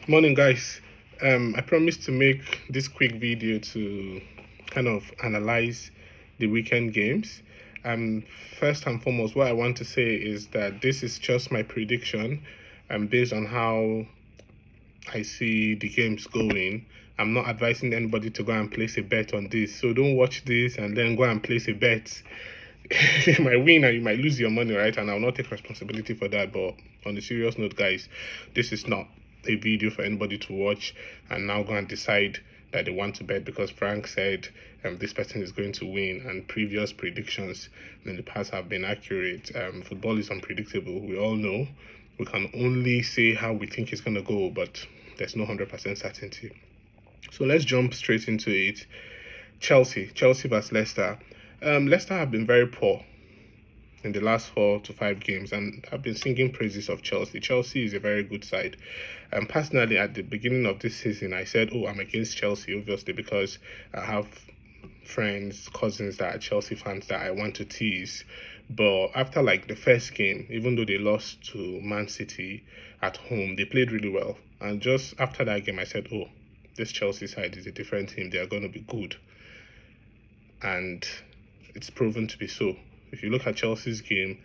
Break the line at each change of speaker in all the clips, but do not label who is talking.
Morning, guys. I promised to make this quick video to kind of analyze the weekend games. Um, First and foremost, what I want to say is that this is just my prediction, based on how I see the games going. I'm not advising anybody to go and place a bet on this. So don't watch this and then go and place a bet. You might win and you might lose your money, right? And I'll not take responsibility for that. But on a serious note, guys, this is not a video for anybody to watch and now go and decide that they want to bet because Frank said this person is going to win and previous predictions in the past have been accurate. Football is unpredictable. We all know. We can only say how we think it's going to go, but there's no 100% certainty. So let's jump straight into it. Chelsea versus Leicester. Leicester have been very poor in the last 4 to 5 games, and I've been singing praises of Chelsea. Chelsea is a very good side. And personally, at the beginning of this season, I said, "Oh, I'm against Chelsea," obviously because I have friends, cousins that are Chelsea fans that I want to tease. But after like the first game, even though they lost to Man City at home, they played really well. And just after that game, I said, "Oh, this Chelsea side is a different team. They are going to be good." And it's proven to be so. If you look at Chelsea's game,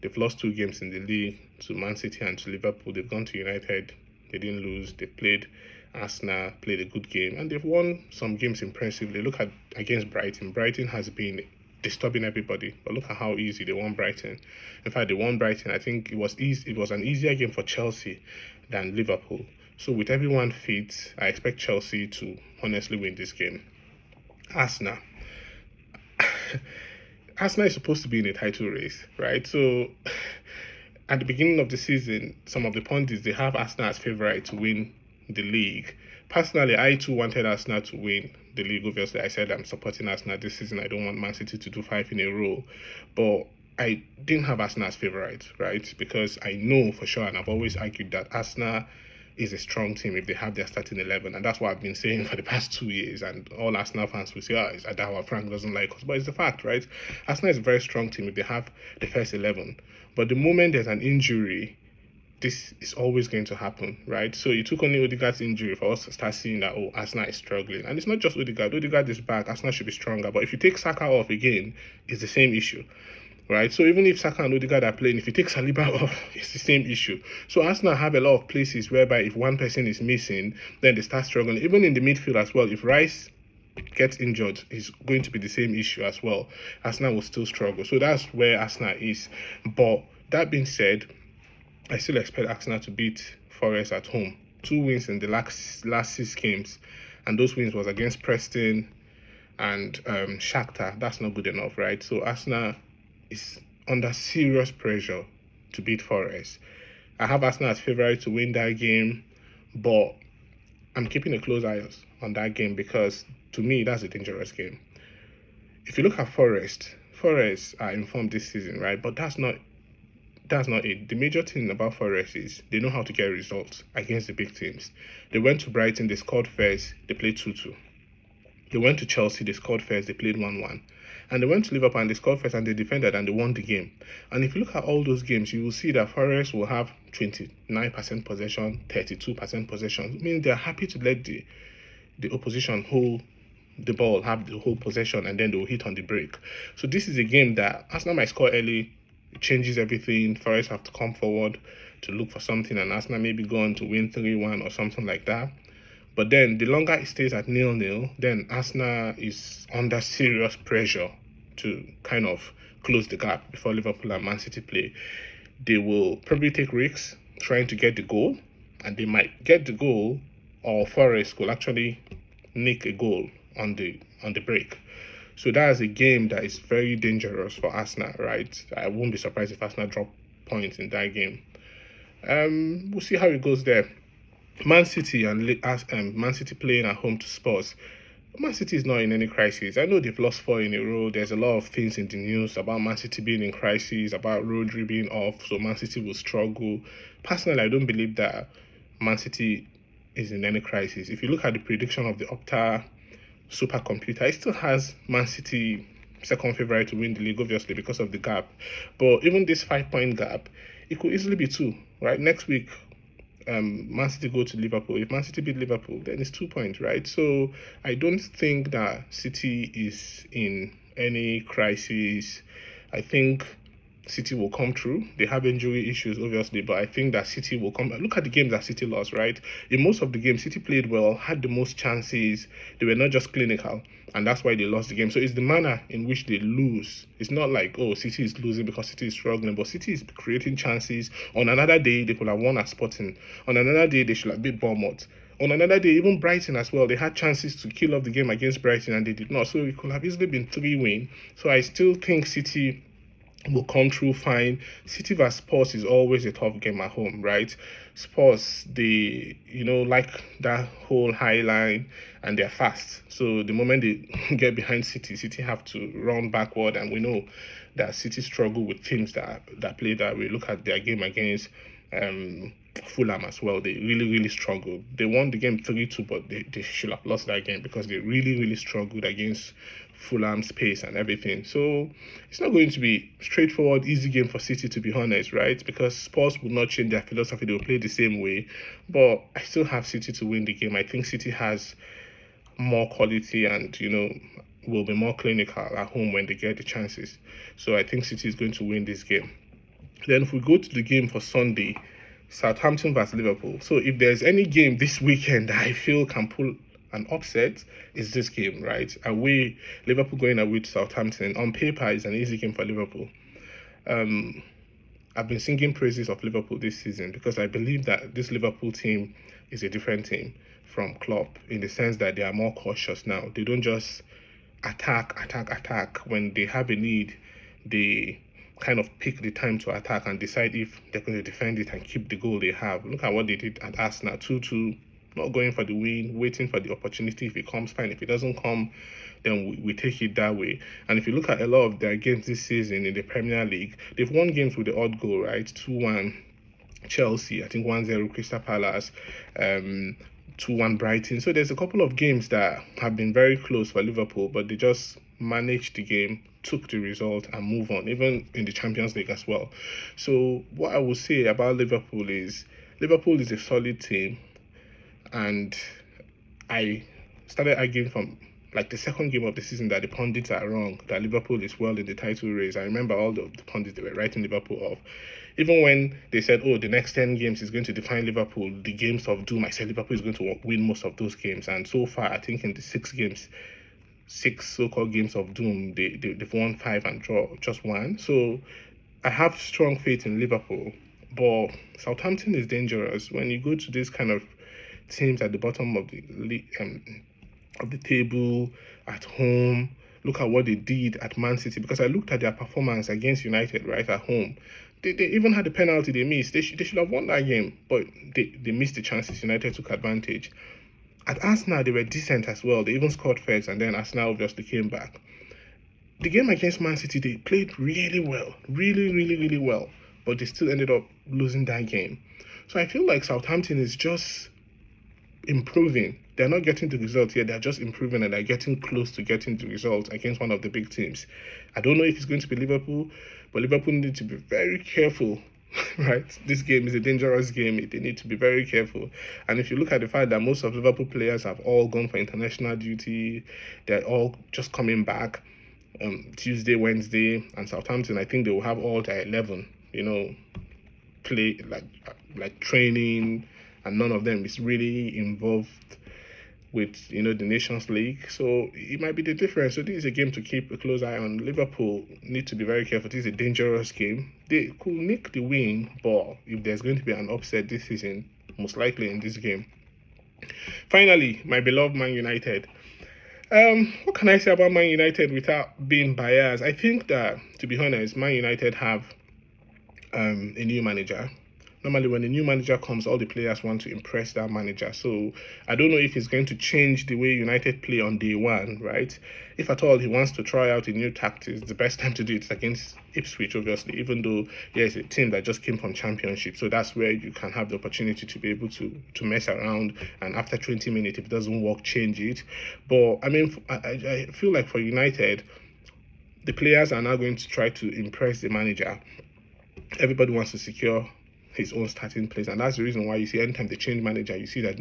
they've lost 2 games in the league to Man City and to Liverpool. They've gone to United, they didn't lose. They played Arsenal, played a good game, and they've won some games impressively. Look at against Brighton. Brighton has been disturbing everybody, but look at how easy they won Brighton. In fact, they won Brighton. I think it was easy. It was an easier game for Chelsea than Liverpool. So with everyone fit, I expect Chelsea to honestly win this game. Arsenal. Arsenal is supposed to be in a title race, right? So at the beginning of the season, some of the pundits, they have Arsenal as favourite to win the league. Personally, I too wanted Arsenal to win the league. Obviously, I said I'm supporting Arsenal this season. I don't want Man City to do 5 in a row. But I didn't have Arsenal as favourite, right? Because I know for sure, and I've always argued that Arsenal is a strong team if they have their starting 11, and that's what I've been saying for the past 2 years. And all Arsenal fans will say, "Oh, it's Adawa, Frank doesn't like us," but it's the fact, right? Arsenal is a very strong team if they have the first 11. But the moment there's an injury, this is always going to happen, right? So you took only Odegaard's injury for us to start seeing that, oh, Arsenal is struggling. And it's not just Odegaard. Odegaard is back. Arsenal should be stronger. But if you take Saka off again, it's the same issue, right? So even if Saka and Odegaard are playing, if you take Saliba off, it's the same issue. So Arsenal have a lot of places whereby if one person is missing, then they start struggling. Even in the midfield as well, if Rice gets injured, it's going to be the same issue as well. Arsenal will still struggle. So that's where Arsenal is. But that being said, I still expect Arsenal to beat Forest at home. 2 wins in the last 6 games, and those wins was against Preston and Shakhtar. That's not good enough, right? So Arsenal is under serious pressure to beat Forest. I have Arsenal as favourite to win that game, but I'm keeping a close eye on that game because to me that's a dangerous game. If you look at Forest are informed this season, right? But that's not it. The major thing about Forest is they know how to get results against the big teams. They went to Brighton, they scored first, they played 2-2. They went to Chelsea, they scored first, they played 1-1. And they went to Liverpool and they scored first and they defended and they won the game. And if you look at all those games, you will see that Forest will have 29% possession, 32% possession. It means they're happy to let the opposition hold the ball, have the whole possession, and then they'll hit on the break. So this is a game that Arsenal might score early. It changes everything. Forest have to come forward to look for something, and Arsenal maybe go on to win 3-1 or something like that. But then the longer it stays at 0-0, then Arsenal is under serious pressure to kind of close the gap before Liverpool and Man City play. They will probably take risks trying to get the goal, and they might get the goal, or Forest will actually nick a goal on the break. So that's a game that is very dangerous for Arsenal, right? I won't be surprised if Arsenal drop points in that game. We'll see how it goes there. Man City Man City playing at home to Spurs. Man City is not in any crisis. I know they've lost 4 in a row. There's a lot of things in the news about Man City being in crisis, about Rodri being off, so Man City will struggle. Personally, I don't believe that Man City is in any crisis. If you look at the prediction of the Opta supercomputer, it still has Man City second favourite to win the league, obviously, because of the gap. But even this 5-point gap, it could easily be 2, right? Next week, Man City go to Liverpool. If Man City beat Liverpool, then it's 2 points, right? So I don't think that City is in any crisis. I think City will come through. They have injury issues, obviously, but I think that City will come. Look at the games that City lost, right? In most of the games, City played well, had the most chances. They were not just clinical, and that's why they lost the game. So it's the manner in which they lose. It's not like, oh, City is losing because City is struggling, but City is creating chances. On another day, they could have won at Sporting. On another day, they should have beat Bournemouth. On another day, even Brighton as well, they had chances to kill off the game against Brighton and they did not. So it could have easily been 3-win. So I still think City will come through fine. City vs Spurs is always a tough game at home, right? Spurs, they, like that whole high line and they're fast. So the moment they get behind City, City have to run backward, and we know that City struggle with teams that play that way. Look at their game against Fulham as well. They really, really struggled. They won the game 3-2, but they should have lost that game because they really, really struggled against Fulham's pace and everything. So it's not going to be straightforward, easy game for City, to be honest, right? Because Spurs will not change their philosophy. They will play the same way. But I still have City to win the game. I think City has more quality and, will be more clinical at home when they get the chances. So I think City is going to win this game. Then if we go to the game for Sunday, Southampton vs Liverpool. So if there's any game this weekend that I feel can pull an upset, is this game, right? Away, Liverpool going away to Southampton. On paper, is an easy game for Liverpool. I've been singing praises of Liverpool this season because I believe that this Liverpool team is a different team from Klopp in the sense that they are more cautious now. They don't just attack. When they have a lead, they kind of pick the time to attack and decide if they're going to defend it and keep the goal they have. Look at what they did at Arsenal, 2-2. Not going for the win, waiting for the opportunity. If it comes, fine. If it doesn't come, then we take it that way. And if you look at a lot of their games this season in the Premier League, they've won games with the odd goal, right? 2-1 Chelsea, I think 1-0 Crystal Palace, 2-1 Brighton. So there's a couple of games that have been very close for Liverpool, but they just managed the game, took the result and move on, even in the Champions League as well. So what I will say about Liverpool is a solid team. And I started arguing from like the second game of the season that the pundits are wrong, that Liverpool is well in the title race. I remember all the pundits, they were writing Liverpool off. Even when they said, oh, the next 10 games is going to define Liverpool, the games of doom, I said Liverpool is going to win most of those games. And so far, I think in the 6 so-called games of doom, they've won 5 and draw just 1. So I have strong faith in Liverpool. But Southampton is dangerous. When you go to this kind of teams at the bottom of the table at home, look at what they did at Man City, because I looked at their performance against United right at home. They even had the penalty they missed. They should have won that game, but they missed the chances. United took advantage. At Arsenal, they were decent as well. They even scored first, and then Arsenal obviously came back. The game against Man City, they played really well, really well, but they still ended up losing that game. So I feel like Southampton is just improving. They're not getting the results yet. They're just improving and they're getting close to getting the results against one of the big teams. I don't know if it's going to be Liverpool, but Liverpool need to be very careful, right? This game is a dangerous game. They need to be very careful. And if you look at the fact that most of Liverpool players have all gone for international duty, they're all just coming back Tuesday, Wednesday, and Southampton, I think they will have all their 11, play like training, and none of them is really involved with, the Nations League. So it might be the difference. So this is a game to keep a close eye on. Liverpool need to be very careful. This is a dangerous game. They could nick the win, but if there's going to be an upset this season, most likely in this game. Finally, my beloved Man United. What can I say about Man United without being biased? I think that, to be honest, Man United have a new manager. Normally, when a new manager comes, all the players want to impress that manager. So I don't know if he's going to change the way United play on day one, right? If at all he wants to try out a new tactics, the best time to do it is against Ipswich, obviously, even though, it's a team that just came from Championship. So that's where you can have the opportunity to be able to mess around. And after 20 minutes, if it doesn't work, change it. But, I feel like for United, the players are now going to try to impress the manager. Everybody wants to secure his own starting place, and that's the reason why you see anytime they change manager, you see that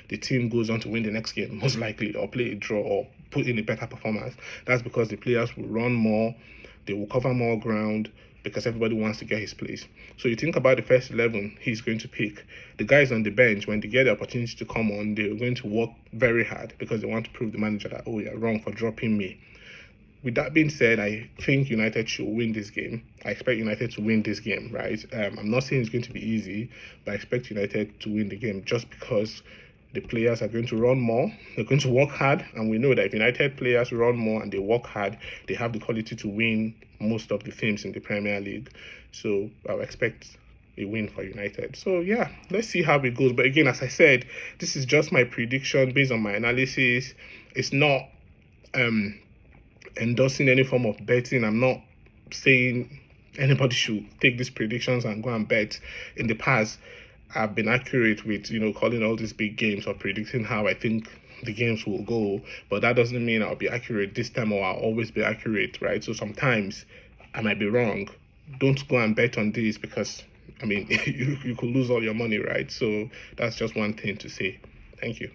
the team goes on to win the next game most likely, or play a draw, or put in a better performance. That's because the players will run more, they will cover more ground, because everybody wants to get his place. So you think about the first 11 he's going to pick. The guys on the bench, when they get the opportunity to come on, they're going to work very hard because they want to prove the manager that, oh, you're wrong for dropping me. With that being said, I think United should win this game. I expect United to win this game, right? I'm not saying it's going to be easy, but I expect United to win the game just because the players are going to run more, they're going to work hard, and we know that if United players run more and they work hard, they have the quality to win most of the teams in the Premier League. So I'll expect a win for United. So yeah, let's see how it goes. But again, as I said, this is just my prediction based on my analysis. It's not endorsing any form of betting. I'm not saying anybody should take these predictions and go and bet. In the past, I've been accurate with, calling all these big games or predicting how I think the games will go, but that doesn't mean I'll be accurate this time or I'll always be accurate, right? So sometimes I might be wrong. Don't go and bet on this because, you could lose all your money, right? So that's just one thing to say. Thank you.